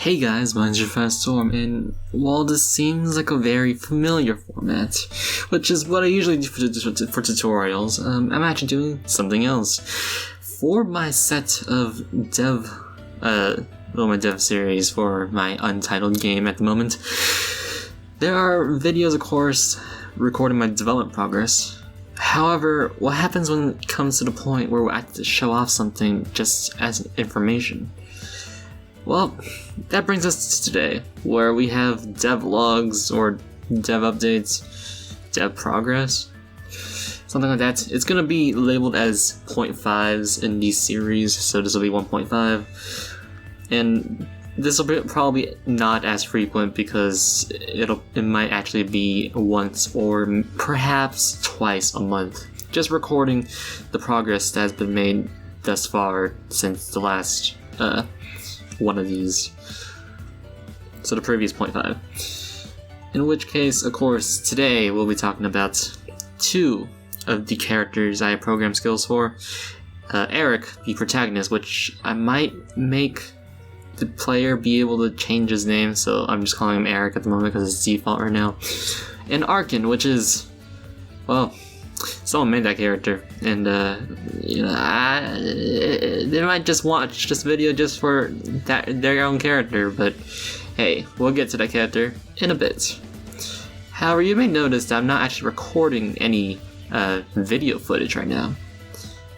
Hey guys, mine's your Fast Storm, and while this seems like a very familiar format, which is what I usually do for tutorials, I'm actually doing something else. For my set of my dev series for my untitled game at the moment, there are videos, of course, recording my development progress. However, what happens when it comes to the point where I have to show off something just as information? Well, that brings us to today, where we have dev logs or dev updates, dev progress, something like that. It's going to be labeled as 0.5s in these series, so this will be 1.5, and this will be probably not as frequent because it might actually be once or perhaps twice a month, just recording the progress that has been made thus far since the last one of these, so the previous 0.5. In which case, of course, today we'll be talking about two of the characters I have program skills for. Erik, the protagonist, which I might make the player be able to change his name, so I'm just calling him Erik at the moment because it's default right now. And Arken, which is, well, someone made that character, and they might just watch this video just for their own character, but hey, we'll get to that character in a bit. However, you may notice that I'm not actually recording any video footage right now.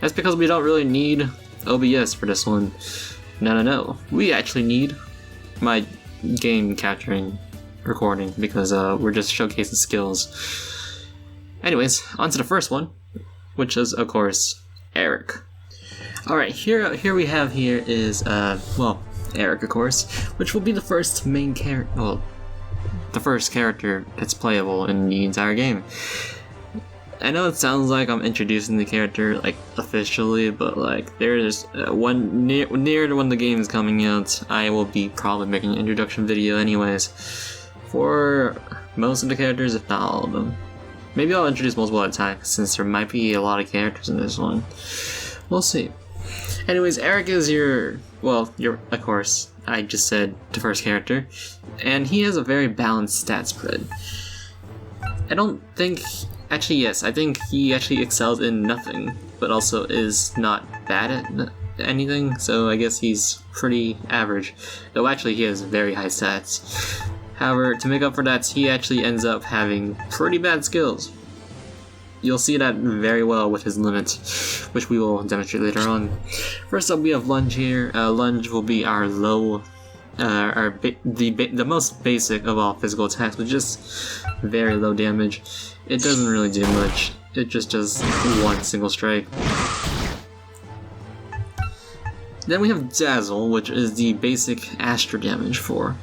That's because we don't really need OBS for this one. No. We actually need my game capturing recording because we're just showcasing skills. Anyways, on to the first one, which is, of course, Erik. Alright, here we have is, Erik, of course, which will be the first main character, well, the first character that's playable in the entire game. I know it sounds like I'm introducing the character, like, officially, but, like, there's near to when the game is coming out, I will be probably making an introduction video anyways, for most of the characters, if not all of them. Maybe I'll introduce multiple at a time, since there might be a lot of characters in this one. We'll see. Anyways, Erik is of course, I just said the first character, and he has a very balanced stat spread. I think he actually excels in nothing, but also is not bad at anything, so I guess he's pretty average. Though actually he has very high stats. However, to make up for that, he actually ends up having pretty bad skills. You'll see that very well with his limit, which we will demonstrate later on. First up, we have Lunge here. Lunge will be our the most basic of all physical attacks, with just very low damage. It doesn't really do much. It just does one single strike. Then we have Dazzle, which is the basic Astro damage for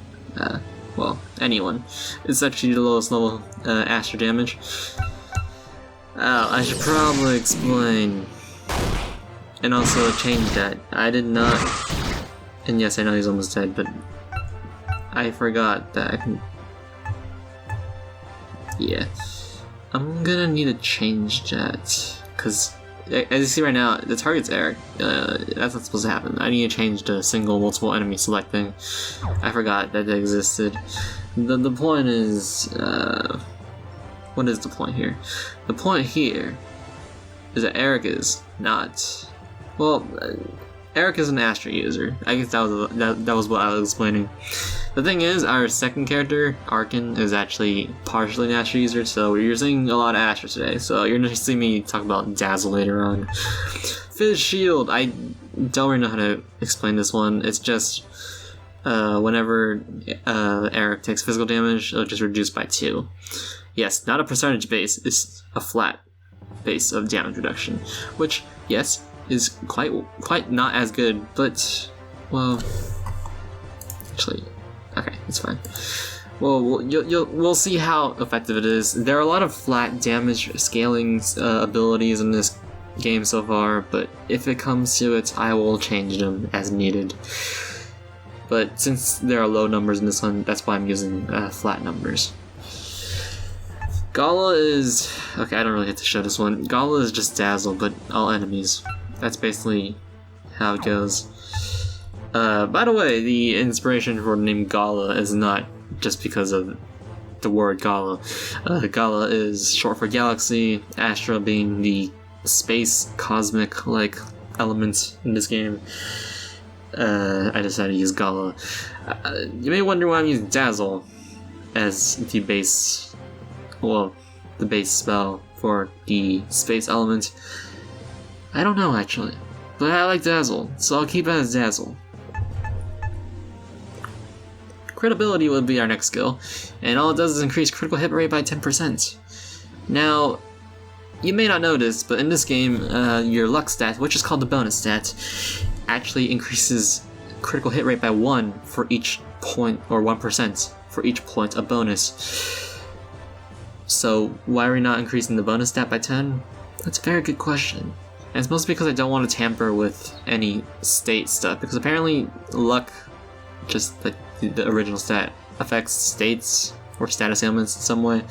anyone. It's actually the lowest level Astro damage. I should probably explain and also change that. I did not, and yes, I know he's almost dead, but I forgot that I can. Yeah, I'm gonna need to change that because, as you see right now, the target's Erik. That's not supposed to happen. I need to change the single multiple enemy select thing. I forgot that existed. The point is, what is the point here? The point here is that Erik is not. Well, Erik is an Astro user. I guess that was what I was explaining. The thing is, our second character, Arken, is actually partially an Astro user, so you're seeing a lot of Astro today. So you're gonna see me talk about Dazzle later on. Fizz Shield, I don't really know how to explain this one. It's just whenever Erik takes physical damage, it'll just reduce by 2. Yes, not a percentage base, it's a flat base of damage reduction, which, yes, is quite not as good, but, well, actually, okay, it's fine. Well, we'll see how effective it is. There are a lot of flat damage scaling abilities in this game so far, but if it comes to it, I will change them as needed. But since there are low numbers in this one, that's why I'm using flat numbers. Gala is... okay, I don't really get to show this one. Gala is just Dazzle, but all enemies. That's basically how it goes. By the way, the inspiration for the name Gala is not just because of the word Gala. Gala is short for galaxy, Astra being the space cosmic like element in this game. I decided to use Gala. You may wonder why I'm using Dazzle as the base, well, the base spell for the space element. I don't know actually, but I like Dazzle, so I'll keep it as Dazzle. Credibility would be our next skill, and all it does is increase critical hit rate by 10%. Now, you may not notice, but in this game, your luck stat, which is called the bonus stat, actually increases critical hit rate by 1 for each point, or 1% for each point of bonus. So why are we not increasing the bonus stat by 10? That's a very good question. And it's mostly because I don't want to tamper with any state stuff, because apparently luck, just like the original stat, affects states or status ailments in some way.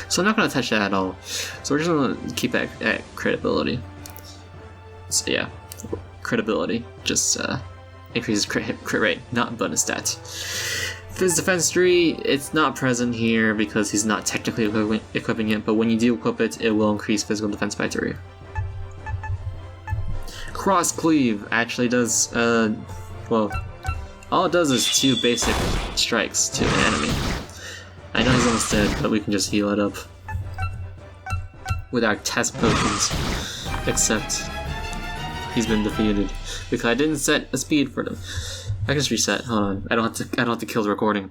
So I'm not going to touch that at all. So we're just going to keep it at credibility. So yeah, credibility just increases crit rate, not bonus stat. Phys Defense 3, it's not present here because he's not technically equipping it, but when you do equip it, it will increase physical defense by 3. Cross Cleave actually does, well, all it does is 2 basic strikes to an enemy. I know he's almost dead, but we can just heal it up with our test potions, except he's been defeated because I didn't set a speed for them. I can just reset. Hold on. I don't have to kill the recording.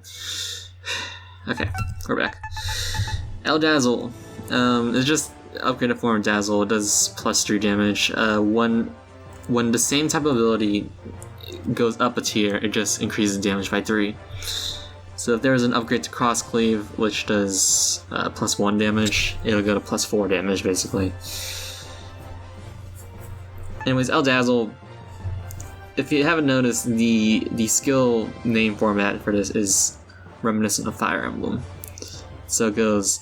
Okay, we're back. El Dazzle. It's just upgraded form of Dazzle. It does +3 damage. When the same type of ability goes up a tier, it just increases damage by 3. So if there's an upgrade to Cross Cleave, which does +1 damage, it'll go to +4 damage basically. Anyways, El Dazzle. If you haven't noticed, the skill name format for this is reminiscent of Fire Emblem. So it goes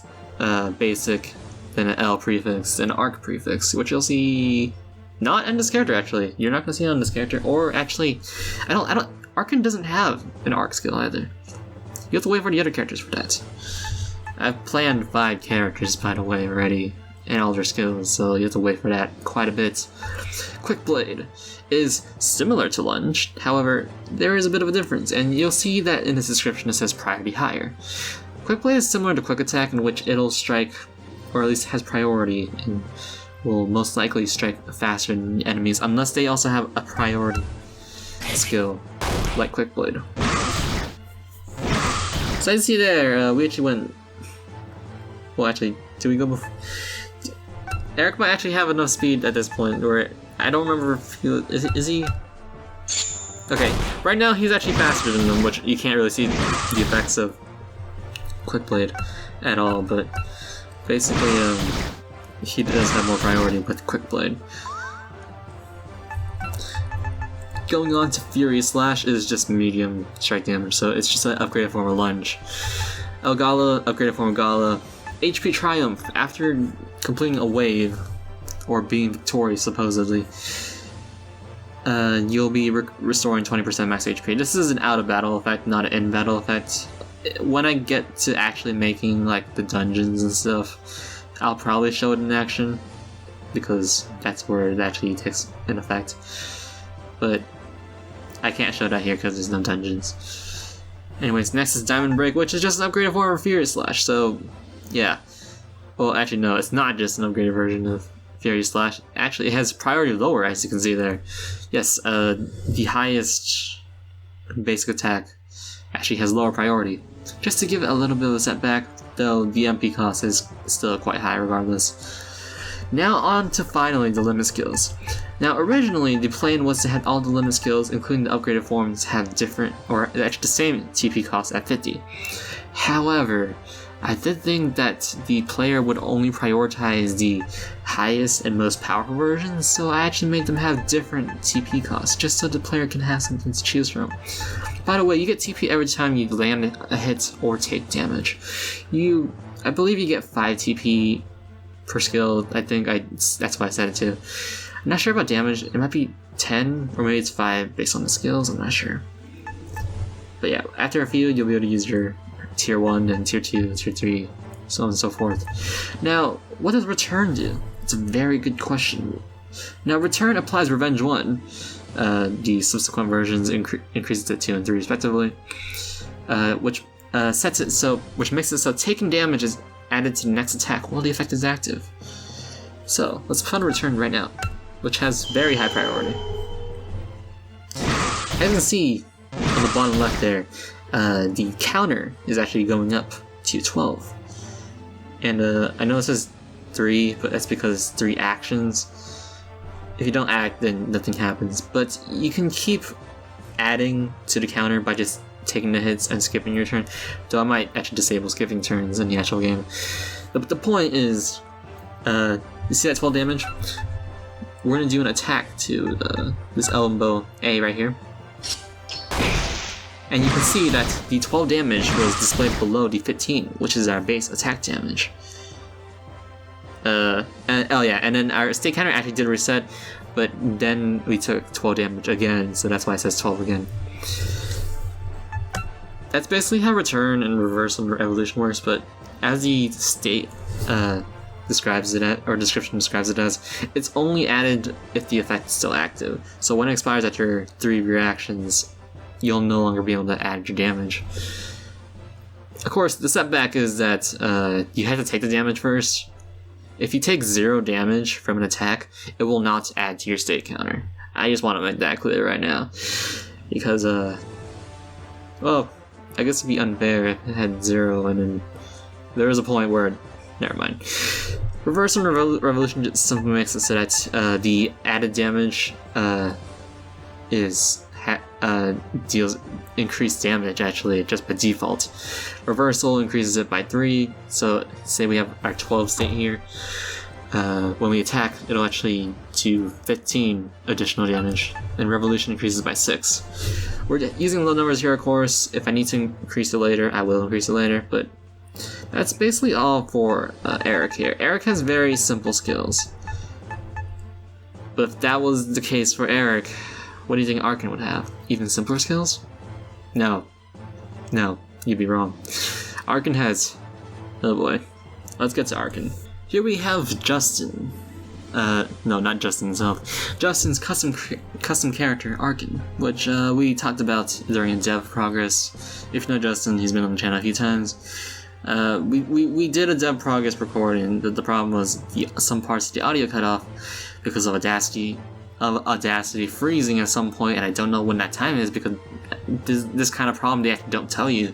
basic, then an L prefix, then an Arc prefix, which you'll see not in this character actually. You're not gonna see it on this character, or actually, Arken doesn't have an Arc skill either. You have to wait for the other characters for that. I've planned 5 characters by the way already, and all their skills, so you have to wait for that quite a bit. Quick Blade is similar to Lunge, however, there is a bit of a difference, and you'll see that in the description it says priority higher. Quick Blade is similar to Quick Attack, in which it'll strike, or at least has priority, and will most likely strike faster than enemies, unless they also have a priority skill, like Quick Blade. So as you see there, we actually went... Well, actually, did we go before? Erik might actually have enough speed at this point, where I don't remember if he... Is he? Okay, right now he's actually faster than them, which you can't really see the effects of Quick Blade at all, but basically, he does have more priority with Quick Blade. Going on to Furious Slash is just medium strike damage, so it's just an upgraded form of Lunge. El Gala, upgraded form of Gala. HP Triumph, after completing a wave, or being victorious supposedly, you'll be restoring 20% max HP. This is an out-of-battle effect, not an in-battle effect. When I get to actually making like the dungeons and stuff, I'll probably show it in action, because that's where it actually takes an effect. But I can't show that here because there's no dungeons. Anyways, next is Diamond Break, which is just an upgraded form of Furious Slash, so yeah. Well, actually no, it's not just an upgraded version of Furious Slash. Actually, it has priority lower, as you can see there. Yes, the highest basic attack actually has lower priority. Just to give it a little bit of a setback, though the MP cost is still quite high regardless. Now on to finally the limit skills. Now originally the plan was to have all the limit skills, including the upgraded forms, have different, or actually the same TP cost at 50. However, I did think that the player would only prioritize the highest and most powerful versions, so I actually made them have different TP costs, just so the player can have something to choose from. By the way, you get TP every time you land a hit or take damage. I believe you get 5 TP per skill. I think that's why I set it to. I'm not sure about damage. It might be 10 or maybe it's 5 based on the skills. I'm not sure. But yeah, after a few, you'll be able to use your tier 1 and tier 2, tier 3, so on and so forth. Now, what does return do? It's a very good question. Now, return applies Revenge 1. The subsequent versions increases to 2 and 3 respectively, which makes it so taking damage is added to the next attack while the effect is active. So let's put on return right now, which has very high priority. As you can see on the bottom left there, the counter is actually going up to 12. And I know it says 3, but that's because 3 actions. If you don't act, then nothing happens. But you can keep adding to the counter by just taking the hits and skipping your turn. Though I might actually disable skipping turns in the actual game. But the point is, you see that 12 damage? We're gonna do an attack to this Elbow A right here. And you can see that the 12 damage was displayed below the 15, which is our base attack damage. And then our state counter actually did reset, but then we took 12 damage again, so that's why it says 12 again. That's basically how return and reversal and evolution works, but as the state describes it or description describes it as, it's only added if the effect is still active. So when it expires after 3 of your actions, you'll no longer be able to add your damage. Of course, the setback is that you have to take the damage first. If you take 0 damage from an attack, it will not add to your state counter. I just want to make that clear right now. Because, well, I guess it'd be unfair if it had 0 and then there is a point where, never mind. Reversal and Revolution just simply makes it so that the added damage deals increased damage actually just by default. Reversal increases it by 3, so say we have our 12 state here. When we attack, it'll actually do 15 additional damage, and Revolution increases by 6. We're using low numbers here, of course. If I need to increase it later, I will increase it later, but that's basically all for Erik here. Erik has very simple skills. But if that was the case for Erik, what do you think Arken would have? Even simpler skills? No. No, you'd be wrong. Arken has... oh boy. Let's get to Arken. Here we have Justin. No, not Justin himself. Justin's custom character, Arken, which we talked about during dev progress. If you know Justin, he's been on the channel a few times. We did a dev progress recording. The problem was some parts of the audio cut off because of Audacity freezing at some point, and I don't know when that time is because this kind of problem they actually don't tell you,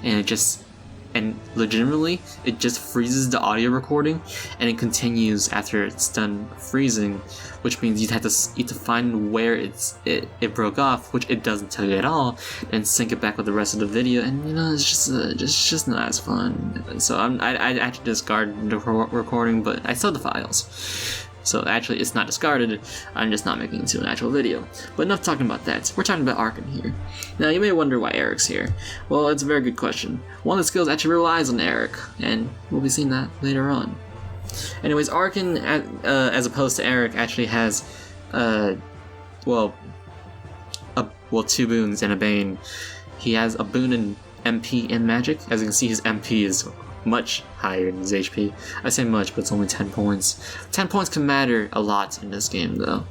and legitimately it just freezes the audio recording and it continues after it's done freezing, which means you have to find where it broke off, which it doesn't tell you at all, and sync it back with the rest of the video, and you know, it's just not as fun. So I actually discarded the recording, but I still have the files. So actually it's not discarded, I'm just not making it into an actual video. But enough talking about that, we're talking about Arken here. Now you may wonder why Erik's here. Well, it's a very good question. One of the skills actually relies on Erik, and we'll be seeing that later on. Anyways, Arken, as opposed to Erik, actually has, 2 boons and a bane. He has a boon in MP and magic. As you can see, his MP is much higher than his HP. I say much, but it's only 10 points. 10 points can matter a lot in this game, though.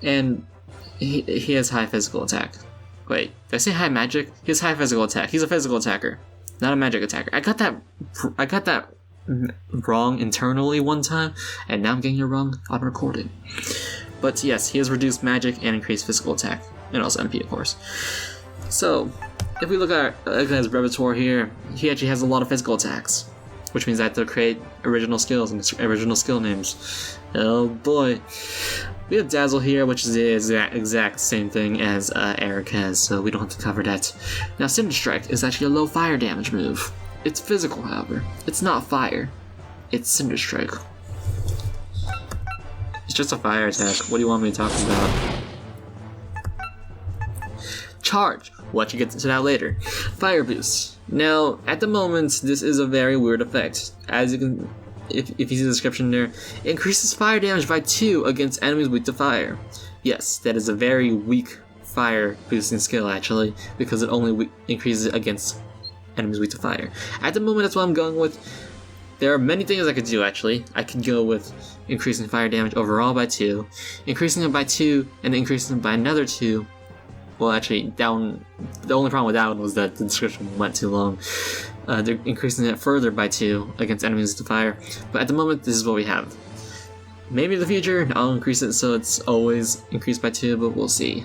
And he has high physical attack. Wait, did I say high magic? He has high physical attack. He's a physical attacker, not a magic attacker. I got that wrong internally one time, and now I'm getting it wrong on recording. But yes, he has reduced magic and increased physical attack, and also MP, of course. So, if we look at his repertoire here, he actually has a lot of physical attacks, which means I have to create original skills and original skill names. Oh boy. We have Dazzle here, which is the exact same thing as Erik has, so we don't have to cover that. Now, Cinder Strike is actually a low fire damage move. It's physical, however. It's not fire. It's Cinder Strike. It's just a fire attack. What do you want me to talk about? Charge. We'll actually get to that later. Fire Boost. Now, at the moment, this is a very weird effect. As you can if you see the description there, it increases fire damage by 2 against enemies weak to fire. Yes, that is a very weak fire boosting skill actually, because it only increases it against enemies weak to fire. At the moment, that's what I'm going with. There are many things I could do actually. I could go with increasing fire damage overall by 2, increasing it by 2, and increasing it by another 2. Well, actually, down. The only problem with that one was that the description went too long. They're increasing it further by 2 against enemies to fire. But at the moment, this is what we have. Maybe in the future, I'll increase it so it's always increased by 2, but we'll see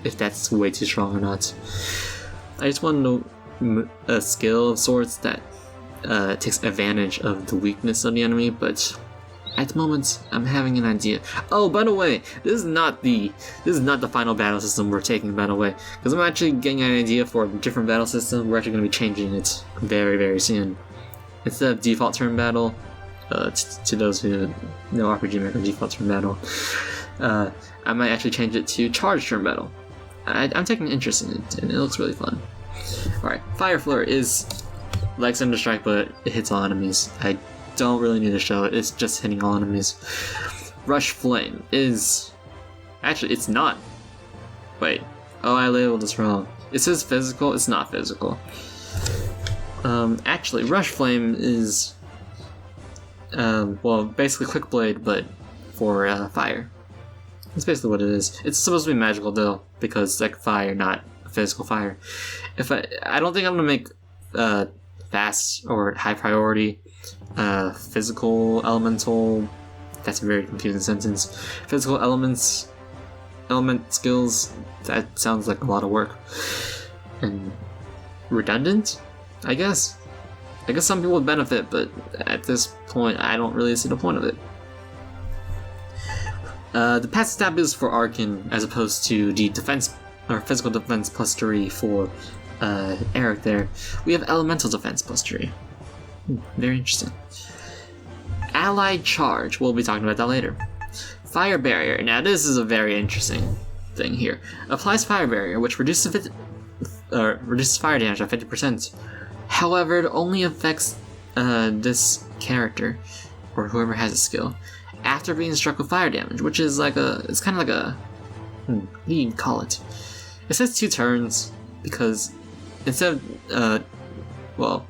if that's way too strong or not. I just want to know a skill of sorts that takes advantage of the weakness of the enemy, but at the moment, I'm having an idea. Oh, by the way, this is not the final battle system we're taking, by the way, because I'm actually getting an idea for a different battle system. We're actually going to be changing it very, very soon. Instead of default turn battle, to those who know RPG Maker default turn battle, I might actually change it to charge turn battle. I'm taking an interest in it, and it looks really fun. Alright, Fire Flare is like Thunder Strike, but it hits all enemies. I don't really need to show it, it's just hitting all enemies. Rush Flame is... Actually, it's not. Wait. Oh, I labeled this wrong. It says physical, it's not physical. Actually, Rush Flame is... well, basically Quick Blade, but for fire. That's basically what it is. It's supposed to be magical though, because it's like fire, not physical fire. I don't think I'm gonna make fast or high priority physical elemental. That's a very confusing sentence. Physical element skills. That sounds like a lot of work and redundant. I guess some people would benefit, but at this point, I don't really see the point of it. The passive stab is for Arken, as opposed to the defense or physical defense plus 3 for Erik. There, we have elemental defense plus 3. Very interesting. Allied Charge. We'll be talking about that later. Fire Barrier. Now, this is a very interesting thing here. Applies Fire Barrier, which reduces fire damage by 50%. However, it only affects this character or whoever has a skill after being struck with fire damage, which is like it's kind of like a what do you call it? It says 2 turns because instead of well,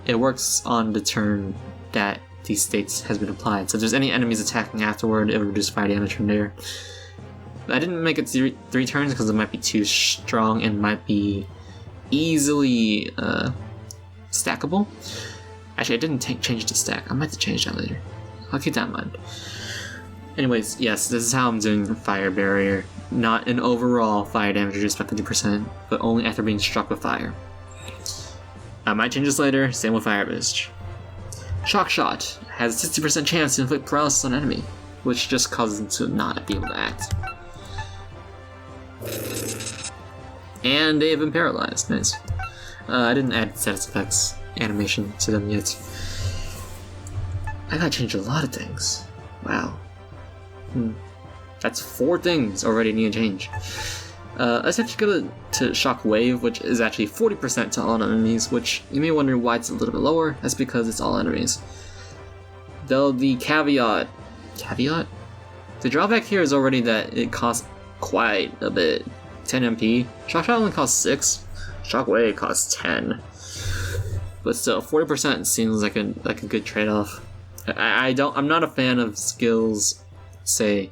it works on the turn that these states has been applied. So if there's any enemies attacking afterward, it will reduce fire damage from there. I didn't make it 3 turns because it might be too strong and might be easily stackable. Actually, I didn't change it to stack. I might have to change that later. I'll keep that in mind. Anyways, yes, this is how I'm doing Fire Barrier. Not an overall fire damage reduced by 50%, but only after being struck with fire. I might change this later, same with Fire Boost. Shock Shot has a 60% chance to inflict paralysis on an enemy, which just causes them to not be able to act. And they have been paralyzed. Nice. I didn't add status effects animation to them yet. I gotta change a lot of things. Wow. That's 4 things already need to change. Let's actually go to Shock Wave, which is actually 40% to all enemies, which you may wonder why it's a little bit lower. That's because it's all enemies. Though the caveat? The drawback here is already that it costs quite a bit. 10 MP. Shock Shot only costs 6. Shock Wave costs 10. But still, 40% seems like a good trade-off. I'm not a fan of skills, say,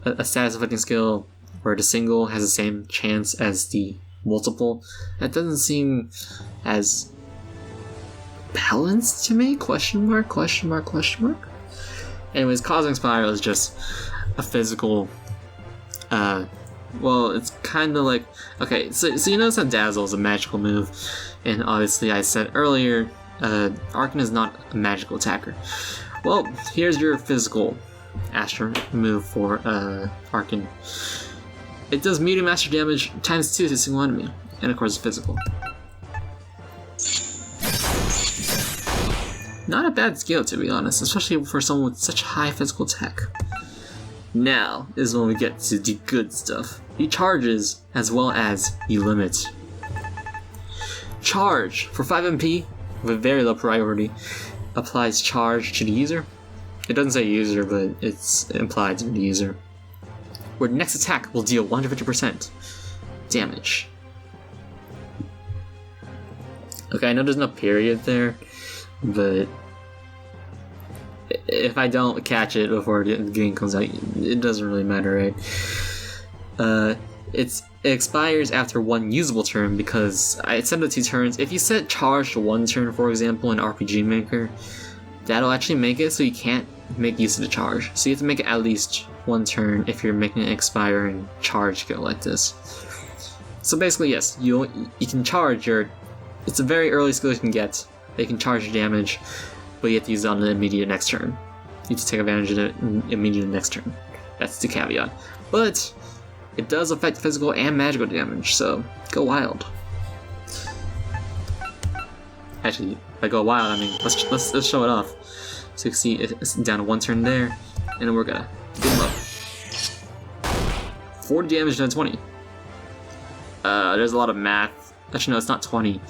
a status affecting skill where the single has the same chance as the multiple. That doesn't seem as balanced to me? Question mark? Anyways, Cosmic Spiral is just a physical, well, it's kind of like, okay, so you notice that Dazzle is a magical move, and obviously I said earlier, Arken is not a magical attacker. Well, here's your physical Astro move for Arken. It does medium Astro damage times 2 to a single enemy, and of course physical. Not a bad skill, to be honest, especially for someone with such high physical attack. Now is when we get to the good stuff. The charges as well as the limit. Charge for 5 MP with very low priority applies charge to the user. It doesn't say user, but it's implied to the user. Where the next attack will deal 150% damage. Okay, I know there's no period there, but if I don't catch it before the game comes out, it doesn't really matter, right? It expires after one usable turn because I set it to 2 turns. If you set charge to 1 turn, for example, in RPG Maker, that'll actually make it so you can't make use of the charge. So you have to make it at least 1 turn if you're making an expiring charge go like this. So basically, yes, you can charge your... It's a very early skill you can get. They can charge your damage, but you have to use it on the immediate next turn. You have to take advantage of it immediately next turn. That's the caveat. But it does affect physical and magical damage, so go wild. Actually, by go wild, I mean let's show it off. So you can see it's down to 1 turn there, and then we're gonna get him up. 40 damage to 20. There's a lot of math. Actually, no, it's not 20.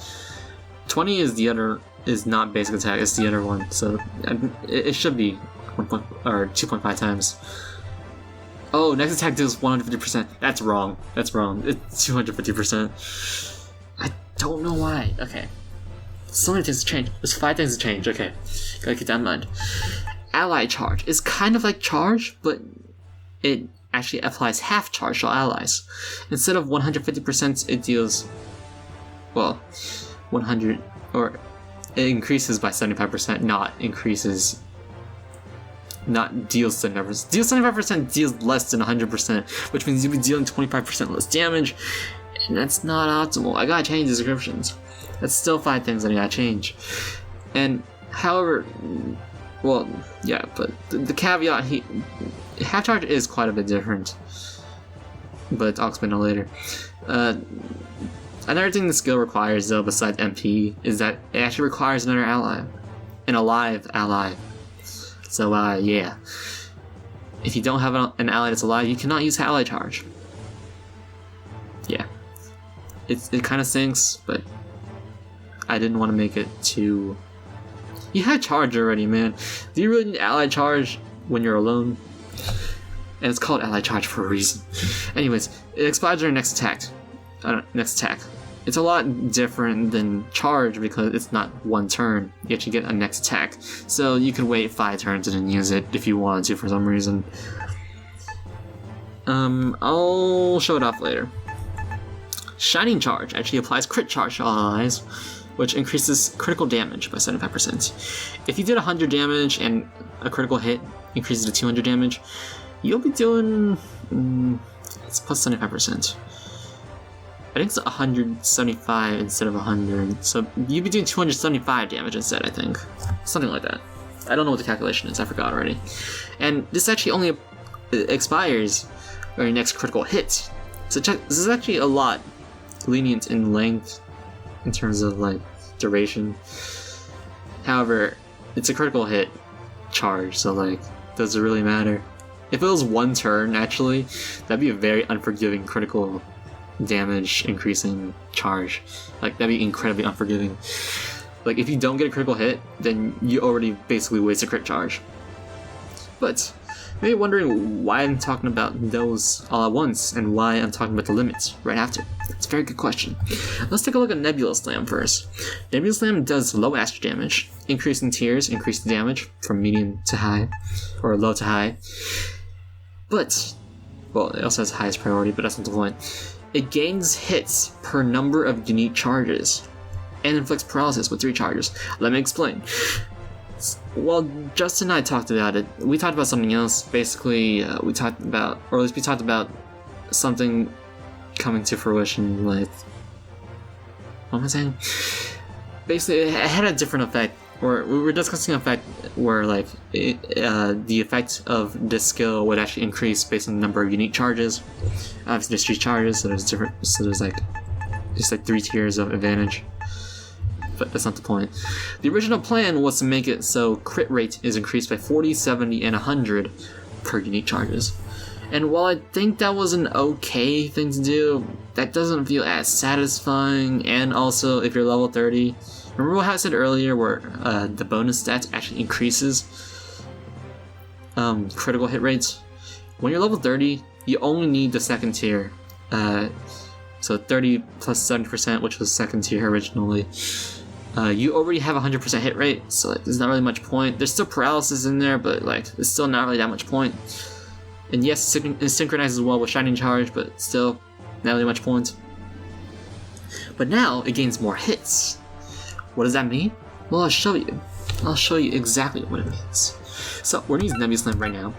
20 is not basic attack, it's the other one, so it should be 2.5 times. Oh, next attack deals 150%. That's wrong. That's wrong. It's 250%. I don't know why. Okay. So many things to change. There's 5 things to change. Okay. Gotta keep that in mind. Ally charge is kind of like charge, but it actually applies half charge to allies. Instead of 150%, it deals, well, 100, or it increases by 75%, not deals 75%. Deals 75% deals less than 100%, which means you'll be dealing 25% less damage, and that's not optimal. I gotta change the descriptions. That's still 5 things that I gotta change. And, however, well, yeah, but the caveat, half charge is quite a bit different, but I'll explain it later. Another thing the skill requires, though, besides MP, is that it actually requires another ally. An alive ally. So, yeah. If you don't have an ally that's alive, you cannot use ally charge. Yeah. It kind of stinks, but I didn't want to make it too... You had charge already, man. Do you really need ally charge when you're alone? And it's called ally charge for a reason. Anyways, it expires during next attack. It's a lot different than charge because it's not 1 turn. You actually get a next attack. So you can wait 5 turns and then use it if you wanted to for some reason. I'll show it off later. Shining charge actually applies crit charge to all allies, which increases critical damage by 75%. If you did 100 damage and a critical hit increases to 200 damage, you'll be doing... it's plus 75%. I think it's 175 instead of 100, so you'd be doing 275 damage instead, I think. Something like that. I don't know what the calculation is, I forgot already. And this actually only expires on your next critical hit. So check, this is actually a lot lenient in length, in terms of, like, duration. However, it's a critical hit charge, so, like, does it really matter? If it was 1 turn, actually, that'd be a very unforgiving critical damage increasing charge. Like, that'd be incredibly unforgiving. Like, if you don't get a critical hit, then you already basically waste a crit charge. But maybe wondering why I'm talking about those all at once and why I'm talking about the limits right after. It's a very good question. Let's take a look at Nebula Slam first. Nebula Slam does low astral damage. Increasing tiers increase the damage from medium to high, or low to high. But, well, it also has highest priority, but that's not the point. It gains hits per number of unique charges, and inflicts paralysis with 3 charges. Let me explain. Well, Justin and I talked about it. We talked about something else. Basically, we talked about, or at least we talked about something coming to fruition with... What am I saying? Basically, it had a different effect. Or we were discussing an effect where, like, the effect of this skill would actually increase based on the number of unique charges. Obviously, there's 3 charges, so there's different. So there's like just like 3 tiers of advantage. But that's not the point. The original plan was to make it so crit rate is increased by 40, 70, and 100 per unique charges. And while I think that was an okay thing to do, that doesn't feel as satisfying. And also, if you're level 30, Remember how I said earlier where the bonus stats actually increases critical hit rates? When you're level 30, you only need the second tier. So 30 plus 70%, which was second tier originally. You already have 100% hit rate, so like, there's not really much point. There's still paralysis in there, but like it's still not really that much point. And yes, it synchronizes well with Shining Charge, but still not really much point. But now it gains more hits. What does that mean? Well, I'll show you. I'll show you exactly what it means. So we're gonna use Nebula Slam right now,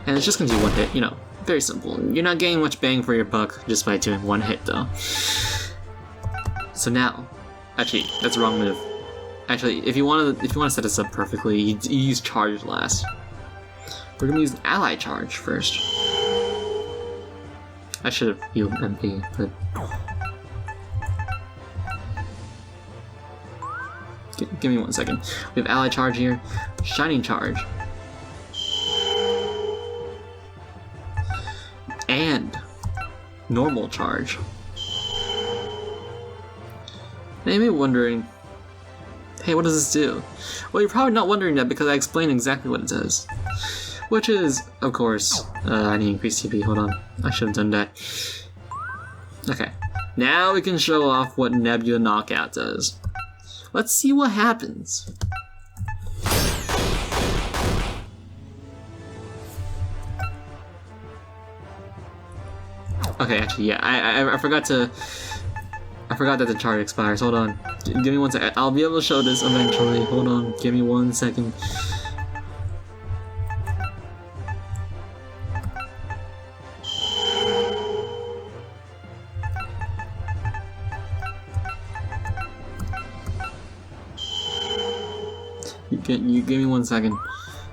and it's just gonna do one hit. You know, very simple. You're not getting much bang for your buck just by doing one hit, though. So now. Actually, that's the wrong move. Actually, if you want to set this up perfectly, you use charge last. We're gonna use ally charge first. I should have healed MP, but give me 1 second. We have ally charge here, shining charge, and normal charge. Now you may be wondering, hey, what does this do? Well, you're probably not wondering that because I explained exactly what it does. Which is, of course, I need to increase TP, hold on. I should have done that. Okay, now we can show off what Nebula Knockout does. Let's see what happens. Okay, actually, yeah, I forgot that the charge expires. Hold on. Give me 1 second. I'll be able to show this eventually. Hold on. Give me 1 second. You give me 1 second.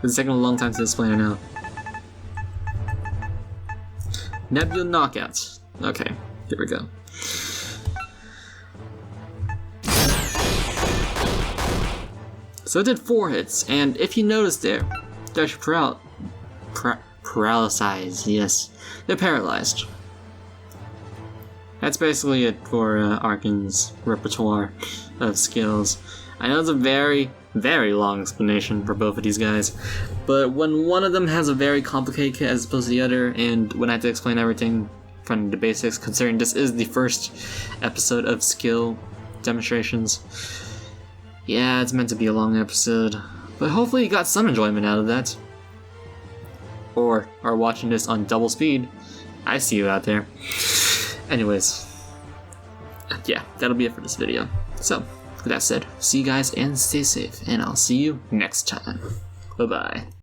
It's taking a long time to display right now. Nebula Knockouts. Okay, here we go. So it did 4 hits, and if you notice there, they're paralyzed, yes. They're paralyzed. That's basically it for Arken's repertoire of skills. I know it's a very, very long explanation for both of these guys, but when one of them has a very complicated kit as opposed to the other, and when I have to explain everything from the basics, considering this is the first episode of skill demonstrations, yeah, it's meant to be a long episode, but hopefully you got some enjoyment out of that. Or are watching this on double speed. I see you out there. Anyways, yeah, that'll be it for this video. So, with that said, see you guys and stay safe, and I'll see you next time. Bye-bye.